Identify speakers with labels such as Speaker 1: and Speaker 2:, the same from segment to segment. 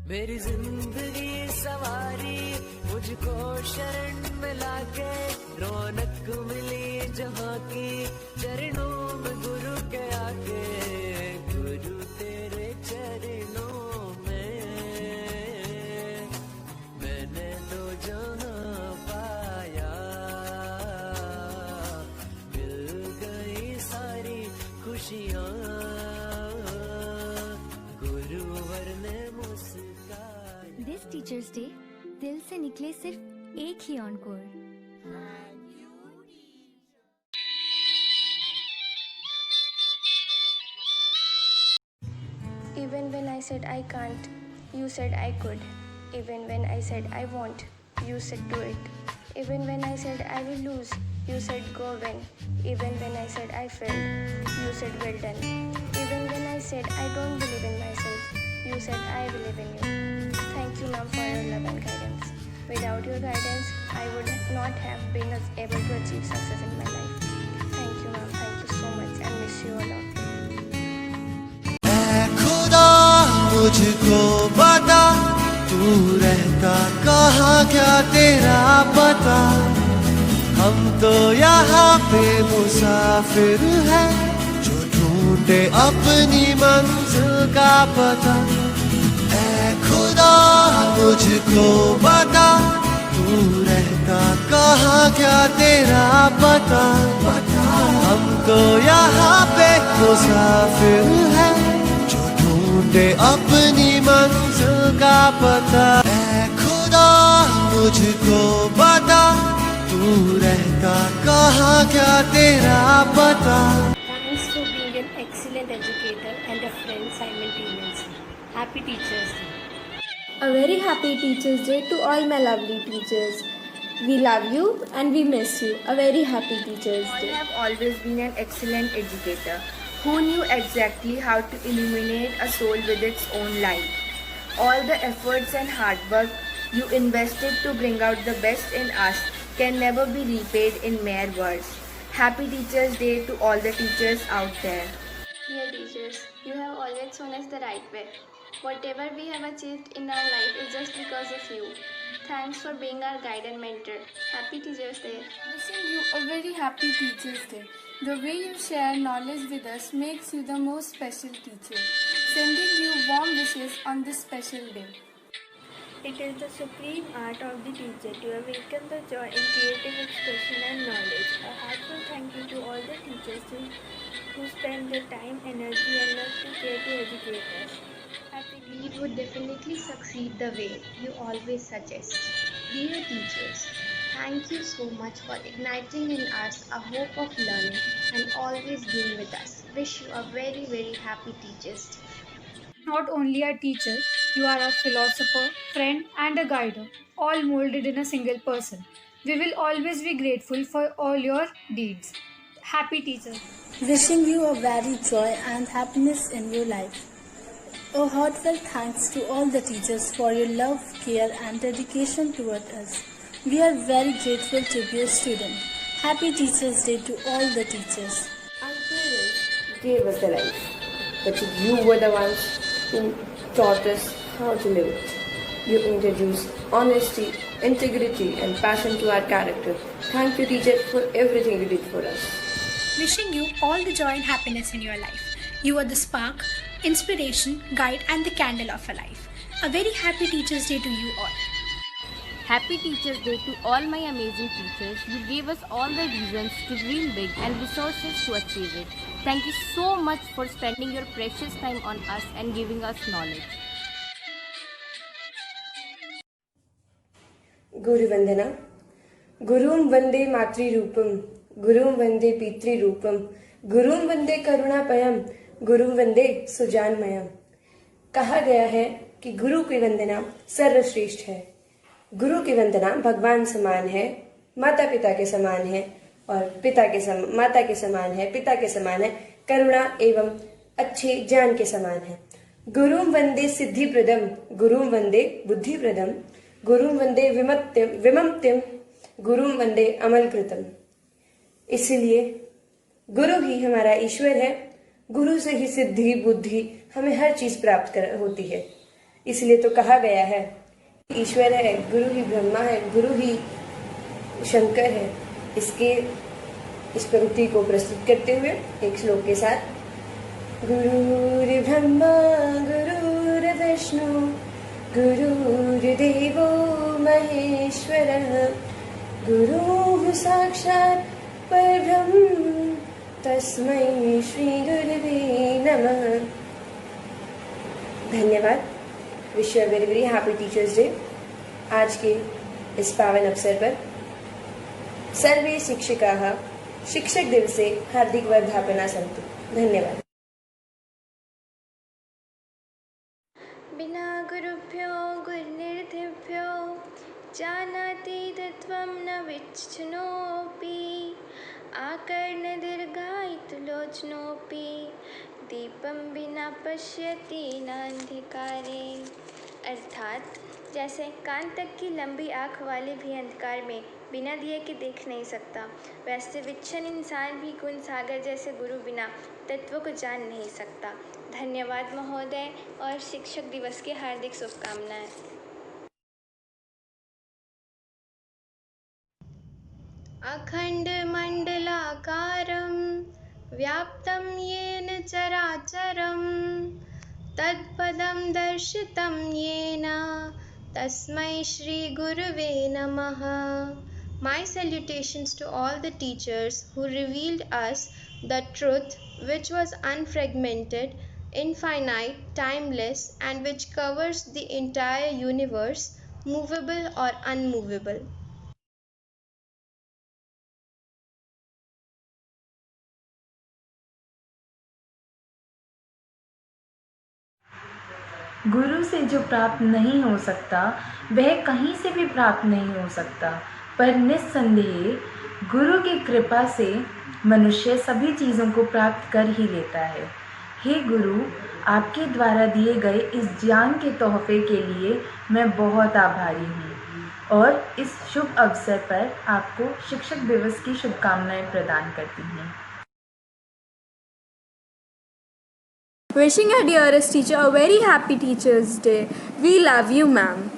Speaker 1: मेरी जिंदगी सवारी मुझको शरण में लाके, रौनक मिली जहाँ की चरणों में गुरु के आके। गुरु तेरे चरणों में मैंने तो जहाँ पाया, मिल गई सारी खुशियाँ, गुरुवर ने मुस्काया।
Speaker 2: दिस टीचर्स डे दिल से निकले सिर्फ एक ही encore.
Speaker 3: Even when I said I can't, you said I could. Even when I said I won't, you said do it. Even when I said I will lose, you said go win. Even when I said I failed, you said well done. Even when I said I don't believe in myself, you said I believe in you. Thank you, ma'am, for your love and guidance. Without your guidance, I would not have been able to achieve success in my life. Thank you, ma'am. Thank you so much and miss you a lot.
Speaker 4: मुझको बता तू रहता कहाँ, क्या तेरा पता। हम तो यहाँ पे मुसाफिर हैं जो ढूंढे अपनी मंजिल का पता। ऐ खुदा मुझको बता तू रहता कहाँ, क्या तेरा पता। हम तो यहाँ पे मुसाफिर हैं ढूंढे अपनी मंजिल का पता। ऐ खुदा मुझको बता तू रहता कहाँ, क्या तेरा पता।
Speaker 3: Thanks for being an excellent educator and a friend simultaneously. Happy Teachers Day.
Speaker 5: A very happy Teachers Day to all my lovely teachers. We love you and we miss you. A very happy Teachers Day.
Speaker 6: You have always been an excellent educator who knew exactly how to illuminate a soul with its own light. All the efforts and hard work you invested to bring out the best in us can never be repaid in mere words. Happy Teachers Day to all the teachers out there.
Speaker 3: Dear teachers, you have always shown us the right way. Whatever we have achieved in our life is just because of you. Thanks for being our guide and mentor. Happy Teachers Day.
Speaker 5: Wishing you a very happy Teachers Day. The way you share knowledge with us makes you the most special teacher. Sending you warm wishes on this special day.
Speaker 3: It is the supreme art of the teacher to awaken the joy in creative expression and knowledge. A heartfelt thank you to all the teachers who spend their time, energy and love to care to educate us.
Speaker 7: We would definitely succeed the way you always suggest. Dear teachers, thank you so much for igniting in us a hope of learning and always being with us. Wish you a very, very happy Teachers Day.
Speaker 8: Not only a teacher, you are a philosopher, friend, and a guider, all molded in a single person. We will always be grateful for all your deeds. Happy Teachers.
Speaker 5: Wishing you a very joy and happiness in your life. A heartfelt thanks to all the teachers for your love, care, and dedication toward us. We are very grateful to be a student. Happy Teachers Day to all the teachers.
Speaker 6: Our parents gave us the life, but you were the ones who taught us how to live. You introduced honesty, integrity, and passion to our character. Thank you, teacher, for everything you did for us.
Speaker 9: Wishing you all the joy and happiness in your life. You are the spark, inspiration, guide, and the candle of a life. A very happy Teachers Day to you all.
Speaker 10: Happy Teachers Day to all my amazing teachers. You gave us all the reasons to dream big and resources to achieve it. Thank you so much for spending your precious time on us and giving us knowledge.
Speaker 6: Guru Vandana. Gurum Vande Matri Rupam. Gurum Vande Pitri Rupam. Gurum Vande Karunapayam. Gurum Vande Sujanmayam. कहा गया है कि गुरु की वंदना सर्वश्रेष्ठ है। गुरु की वंदना भगवान समान है, माता पिता के समान है और माता के समान है, पिता के समान है, करुणा एवं अच्छे ज्ञान के समान है। गुरुम वंदे सिद्धि प्रदम, गुरुम वंदे बुद्धि प्रदम, गुरुम वंदे विममत्यम, गुरुम वंदे अमल कृतम। इसलिए गुरु ही हमारा ईश्वर है। गुरु से ही सिद्धि बुद्धि हमें हर चीज प्राप्त होती है। इसलिए तो कहा गया है ईश्वर है, गुरु ही ब्रह्मा है, गुरु ही शंकर है। इस पंक्ति को प्रस्तुत करते हुए एक श्लोक के साथ, गुरुर्ब्रह्मा गुरुर्विष्णु गुरुर्देवो महेश्वरः गुरुः साक्षात् परब्रह्म तस्मै श्री गुरुवे नमः। धन्यवाद। Wish you a very very happy teachers day. आज के इस पावन अवसर पर सर्वे शिक्षकाः शिक्षक दिवसे हार्दिक वर्धापना सन्तु। धन्यवाद।
Speaker 3: बिना गुरुभ्यो गुरुनिर्धिभ्यो जानाति तत्त्वं न विच्छिन्नोऽपि आकर्णदीर्घायितुलोचनोऽपि दीपं बिना पश्यति नान्धिकारे। अर्थात जैसे कान तक की लंबी आँख वाले भी अंधकार में बिना दिए के देख नहीं सकता, वैसे विच्छन इंसान भी गुण सागर जैसे गुरु बिना तत्व को जान नहीं सकता। धन्यवाद महोदय और शिक्षक दिवस की हार्दिक शुभकामनाएं। अखण्डमण्डलाकारं व्याप्तं येन चराचरं तत्पदं दर्शितं येन तस्मै श्री गुरुवे नमः। My salutations to all the teachers who revealed us the truth which was unfragmented, infinite, timeless, and which covers the entire universe, movable or unmovable.
Speaker 11: गुरु से जो प्राप्त नहीं हो सकता वह कहीं से भी प्राप्त नहीं हो सकता, पर निस्संदेह गुरु की कृपा से मनुष्य सभी चीज़ों को प्राप्त कर ही लेता है। हे गुरु, आपके द्वारा दिए गए इस ज्ञान के तोहफे के लिए मैं बहुत आभारी हूँ और इस शुभ अवसर पर आपको शिक्षक दिवस की शुभकामनाएं प्रदान करती हूँ।
Speaker 12: Wishing our dearest teacher a very happy Teachers' Day. We love you, ma'am.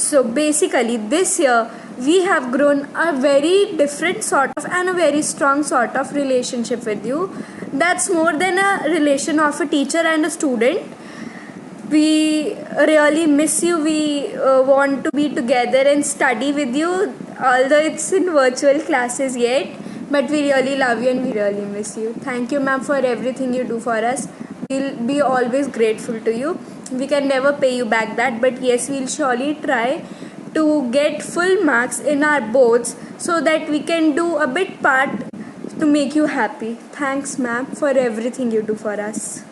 Speaker 12: So basically this year we have grown a very different sort of and a very strong sort of relationship with you. That's more than a relation of a teacher and a student. We really miss you. We want to be together and study with you, although it's in virtual classes yet. But we really love you and we really miss you. Thank you, ma'am, for everything you do for us. We'll be always grateful to you. We can never pay you back that, but yes, we'll surely try to get full marks in our boards so that we can do a bit part to make you happy. Thanks, ma'am, for everything you do for us.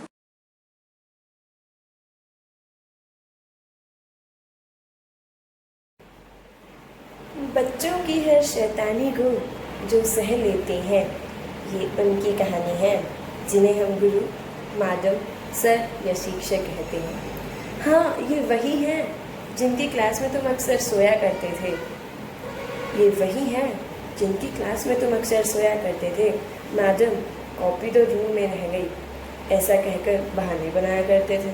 Speaker 6: बच्चों की हर शैतानी को जो सह लेते हैं, ये उनकी कहानी है जिन्हें हम गुरु, माधव, सर या शिक्षक कहते हैं। हाँ, ये वही हैं जिनकी क्लास में तुम अक्सर सोया करते थे। ये वही हैं जिनकी क्लास में तुम अक्सर सोया करते थे। मैडम, कॉपी तो रूम में रह गई, ऐसा कहकर बहाने बनाया करते थे।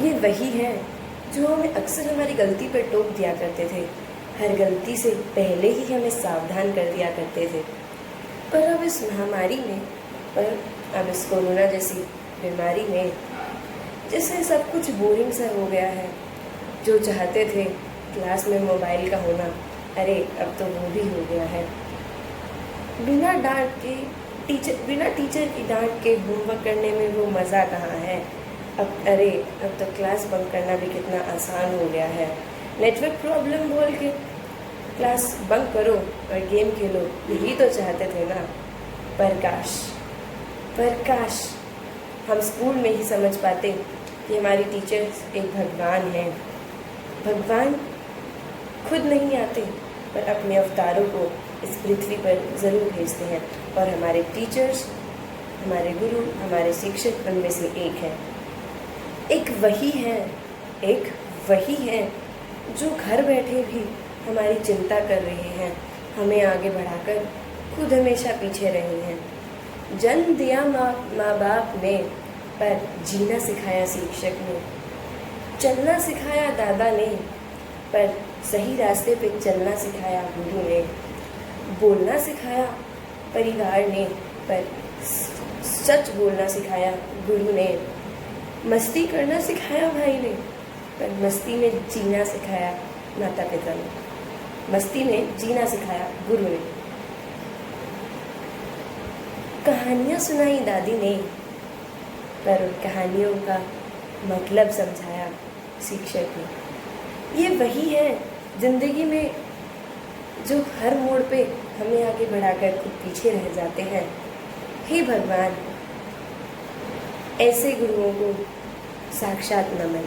Speaker 6: ये वही हैं जो हमें अक्सर हमारी गलती पर टोक दिया करते थे, हर गलती से पहले ही हमें सावधान कर दिया करते थे। पर अब इस महामारी में, अब इस कोरोना जैसी बीमारी में, जिससे सब कुछ बोरिंग सा हो गया है, जो चाहते थे क्लास में मोबाइल का होना, अरे अब तो वो भी हो गया है। बिना टीचर की डांट के होमवर्क करने में वो मज़ा कहाँ है। अब तो क्लास बंक करना भी कितना आसान हो गया है। नेटवर्क प्रॉब्लम बोल के क्लास बंक करो और गेम खेलो, यही तो चाहते थे ना। पर काश हम स्कूल में ही समझ पाते कि हमारी टीचर्स एक भगवान हैं। भगवान खुद नहीं आते, पर अपने अवतारों को इस पृथ्वी पर ज़रूर भेजते हैं, और हमारे टीचर्स, हमारे गुरु, हमारे शिक्षक उनमें से एक है। एक वही है जो घर बैठे भी हमारी चिंता कर रहे हैं, हमें आगे बढ़ाकर खुद हमेशा पीछे रहे हैं। जन्म दिया माँ बाप ने, पर जीना सिखाया शिक्षक ने। चलना सिखाया दादा ने, पर सही रास्ते पे चलना सिखाया गुरु ने। बोलना सिखाया परिवार ने, पर सच बोलना सिखाया गुरु ने। मस्ती करना सिखाया भाई ने, पर मस्ती में जीना सिखाया माता पिता ने। मस्ती में जीना सिखाया गुरु ने। कहानियाँ सुनाई दादी ने, पर उन कहानियों का मतलब समझाया शिक्षक ने। ये वही है जिंदगी में जो हर मोड़ पे हमें आगे बढ़ाकर खुद पीछे रह जाते हैं। हे भगवान, ऐसे गुरुओं को साक्षात नमन,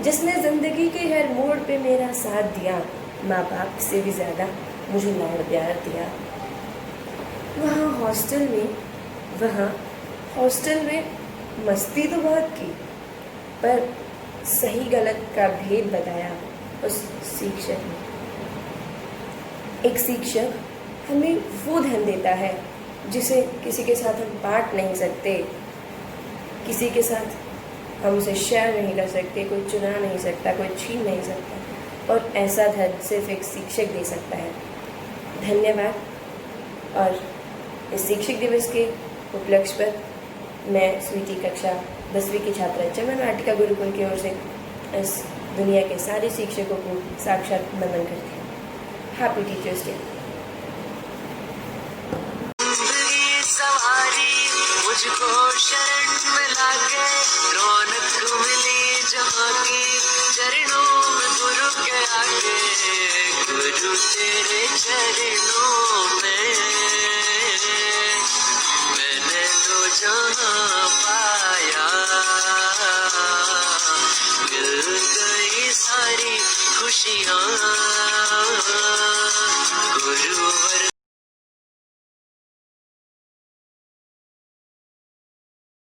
Speaker 6: जिसने जिंदगी के हर मोड़ पे मेरा साथ दिया, माँ बाप से भी ज़्यादा मुझे लाड़ प्यार दिया। वहाँ हॉस्टल में मस्ती तो बहुत की, पर सही गलत का भेद बताया उस शिक्षक ने। एक शिक्षक हमें वो धन देता है जिसे किसी के साथ हम बांट नहीं सकते, किसी के साथ हम उसे शेयर नहीं कर सकते, कोई चुरा नहीं सकता, कोई छीन नहीं सकता, और ऐसा धन सिर्फ एक शिक्षक दे सकता है। धन्यवाद। और इस शिक्षक दिवस के उपलक्ष्य पर मैं स्वीटी कक्षा 10वीं की छात्रा चमन वाटिका गुरुकुल की ओर से इस दुनिया के सारे शिक्षकों को साक्षात नमन करती हूँ। Happy teachers day.
Speaker 1: मुझको शरण में लाके रौनक मिली जहाँ की, चरणों में गुरु के आके, गुरु तेरे चरणों में मैंने तो जहाँ पाया, मिल गई सारी खुशियाँ।